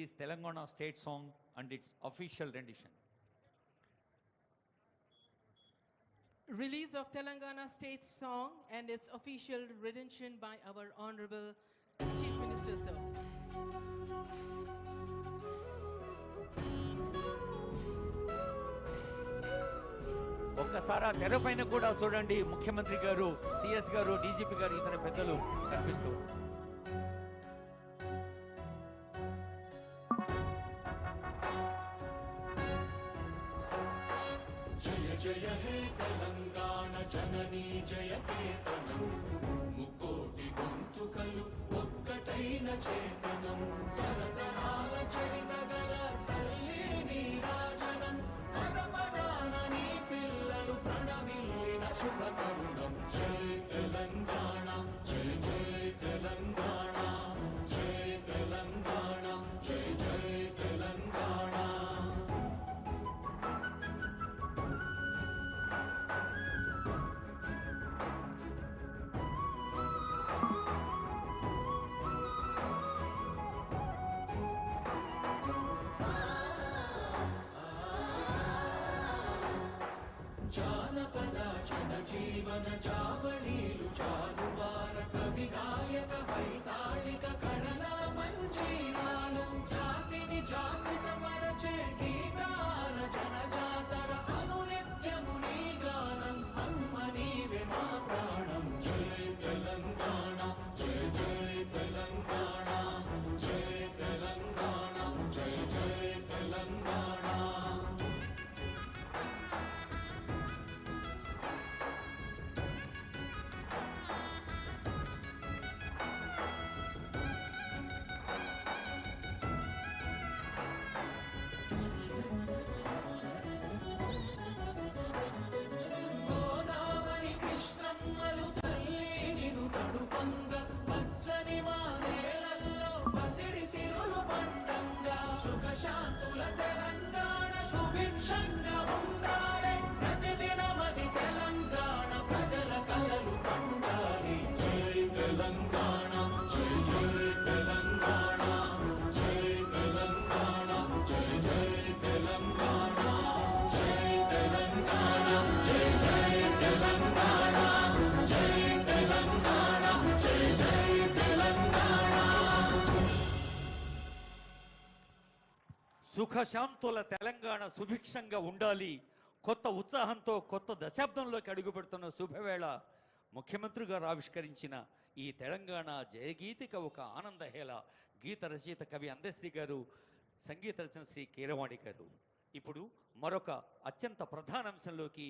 release Telangana state song and its official rendition. Release of Telangana state song and its official rendition by our Honorable Chief Minister, sir. ఒక్కసారి ఆ తెరపైన కూడా చూడండి, ముఖ్యమంత్రి గారు, CS గారు, DGP గారు, ఇతర పెద్దలు కనిపిస్తూ. జయ జయ హే తెలంగాణ జననీ జయ కేతనం, ముకోటి గొంతుకలు ఒక్కటైన చేతనం, తరతరాల చరిత గల తల్లి నీరాజనం, పద పదాన నీ పిల్లలు ప్రణమిల్లిన శుభ తరుణం. జయ తెలంగాణ జయ జయ తెలంగాణ, జయ తెలంగాణ జయ జయ తెలంగాణ. జానపద జనజీవన జావళీలు జాలువార కవి గాయక వైతాళిక కళల మంజీరాలు, జాతిని జాగృత పరచే గీతాల జనజాతర అనునిత్యము నీ గానం, అమ్మ నీవే మా ప్రాణం. జయ తెలంగాణ జయ జయ తెలంగాణ, జయ తెలంగాణ జయ జయ తెలంగాణ. గోదావరి కృష్ణమ్మలు తల్లి నిను తడుపంగ, పచ్చని మా నేలల్లో పసిడి సిరులు పండంగా, సుఖశాంతుల తెలంగాణ సుభిక్షంగా ఉండాలి, ప్రతిదినమది తెలంగాణ ప్రజల కలలు పండాలి. జై తెలంగాణ జై జై తెలంగాణ, జై తెలంగాణ జై జై తెలంగాణ, జై తెలంగాణ జై జై తెలంగాణ, జై తెలంగాణ జై జై తెలంగాణ. సుఖశాంతుల తెలంగాణ సుభిక్షంగా ఉండాలి. కొత్త ఉత్సాహంతో కొత్త దశాబ్దంలోకి అడుగుపెడుతున్న శుభవేళ ముఖ్యమంత్రి గారు ఆవిష్కరించిన ఈ తెలంగాణ జయగీతిక ఒక ఆనందహేళ. గీత రచయిత కవి అందశ్రీ గారు, సంగీత రచన శ్రీ కీరవాణి గారు. ఇప్పుడు మరొక అత్యంత ప్రధాన అంశంలోకి